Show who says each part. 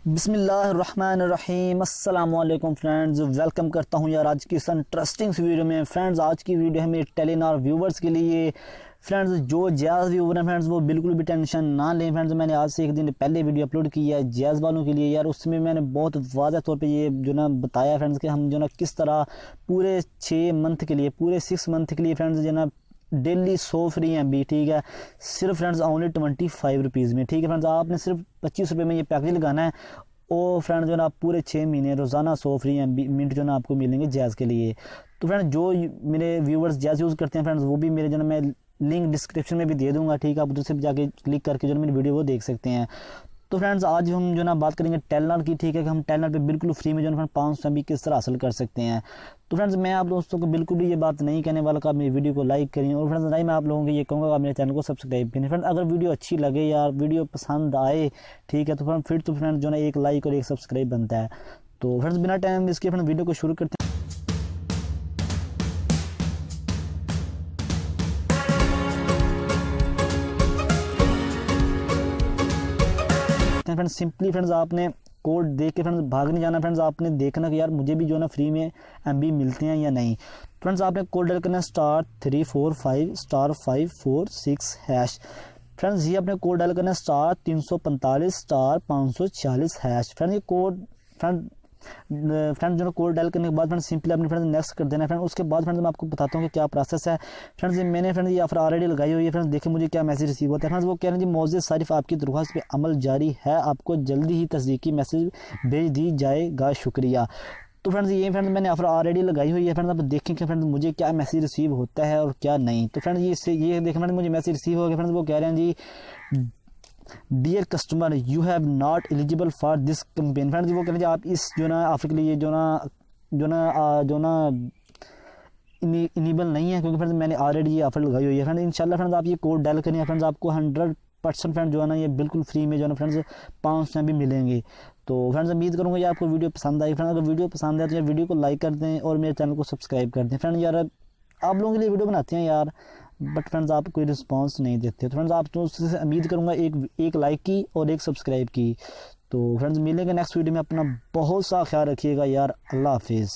Speaker 1: बिस्मिल्लाहिर्रहमानिर्रहीम अस्सलामुअलैकुम friends, welcome करता हूं यार आज की इस इंटरेस्टिंग वीडियो में। फ्रेंड्स आज की वीडियो है मेरे टेलीनॉर व्यूवर्स के लिए। फ्रेंड्स जो जैज़ व्यूवर हैं फ्रेंड्स वो बिल्कुल भी टेंशन ना लें। फ्रेंड्स मैंने आज से एक दिन पहले वीडियो अपलोड की है जैज़ वालों के लिए यार, उसमें मैंने बहुत वाज़ह तौर पे ये जो ना बताया फ्रेंड्स कि हम जो ना किस तरह पूरे 6 मंथ के लिए, पूरे 6 मंथ के लिए फ्रेंड्स जो ना डेली 100 फ्री MB, ठीक है, सिर्फ फ्रेंड्स ओनली 25 रुपीज़ में। ठीक है फ्रेंड्स, आपने सिर्फ 25 रुपये में ये पैकेज लगाना है और फ्रेंड्स जो ना आप पूरे 6 महीने रोज़ाना 100 फ्री MB मिनट जो ना आपको मिलेंगे जैज़ के लिए। तो फ्रेंड्स जो मेरे व्यूवर्स जैज़ यूज़ करते हैं फ्रेंड्स वो भी मेरे जो ना मैं लिंक डिस्क्रिप्शन में भी दे दूंगा, ठीक है, आप उधर से जाके क्लिक करके जो मेरी वीडियो वो देख सकते हैं। तो फ्रेंड्स आज हम जो ना बात करेंगे टेलनर की, ठीक है, कि हम टेलनर पे बिल्कुल फ्री में जो ना 500 MB किस तरह हासिल कर सकते हैं। तो फ्रेंड्स मैं आप दोस्तों को बिल्कुल भी ये बात नहीं कहने वाला कि आप मेरी वीडियो को लाइक करें, और फ्रेंड्स नहीं मैं आप लोगों को ये कहूँगा आप मेरे चैनल को सब्सक्राइब करें। फ्रेंड्स अगर वीडियो अच्छी लगे या वीडियो पसंद आए, ठीक है, तो फिर तो फ्रेंड्स जो ना एक लाइक और एक सब्सक्राइब बनता है। तो फ्रेंड्स बिना टाइम इसके फ्रेंड्स वीडियो को शुरू करते हैं। फ्रेंड्स सिंपली फ्रेंड्स आपने कोड देख के फ्रेंड्स भाग नहीं जाना। फ्रेंड्स आपने देखना कि यार मुझे भी जो ना फ्री में MB मिलते हैं या नहीं। फ्रेंड्स आपने कोड डाल करना *345*546#। फ्रेंड्स ये अपने कोड डाल करना *345*546#। फ्रेंड्स ये कोड फ्रेंड्स जो कोड डाल करने के बाद फ्रेंड्स सिंपली अपने फ्रेंड्स नेक्स्ट कर देना है। फ्रेंड्स उसके बाद फ्रेंड्स मैं आपको बताता हूँ कि क्या प्रोसेस है। फ्रेंड्स मैंने फ्रेंड्स ये ऑफर ऑलरेडी लगाई हुई है। फ्रेंड्स देखिए मुझे क्या मैसेज रिसीव होता है। फ्रेंड्स वो कह रहे हैं जी मौजूद सारिफ आपकी दरख्वास्त पे अमल जारी है, आपको जल्दी ही तस्दीकी मैसेज भेज दी जाएगा, शुक्रिया। तो फ्रेंड्स ये फ्रेंड्स मैंने ऑफर ऑलरेडी लगाई हुई है। फ्रेंड्स आप देखें कि फ्रेंड्स मुझे क्या मैसेज रिसीव होता है और क्या नहीं। तो फ्रेंड्स ये देखें फ्रेंड्स मुझे मैसेज रिसीव हो गया। फ्रेंड्स वो कह रहे हैं जी dear customer you have not eligible for this campaign. Friends वो कह रहे हैं आप इस जो ना ऑफर के लिए जो ना इनेबल नहीं है, क्योंकि फ्रेंड्स मैंने ऑलरेडी ये ऑफर लगाई हुई है। फ्रेंड्स इंशाल्लाह फ्रेंड्स आप ये कोड डाल करें फ्रेंड्स आपको 100% फ्रेंड्स जो है ना ये बिल्कुल फ्री में जो है ना फ्रेंड्स 500 भी मिलेंगे। तो फ्रेंड्स उम्मीद करूँगा ये आपको वीडियो पसंद आई। फ्रेंड्स अगर वीडियो पसंद है तो यार वीडियो को लाइक कर दें और मेरे चैनल को सब्सक्राइब कर दें। फ्रेंड्स यार आप लोगों के लिए वीडियो बनाते हैं यार, बट फ्रेंड्स आप कोई रिस्पांस नहीं देते। तो फ्रेंड्स आप तो उससे उम्मीद करूँगा एक लाइक की और एक सब्सक्राइब की। तो फ्रेंड्स मिलेंगे नेक्स्ट वीडियो में। अपना बहुत सा ख्याल रखिएगा यार। अल्लाह हाफिज़।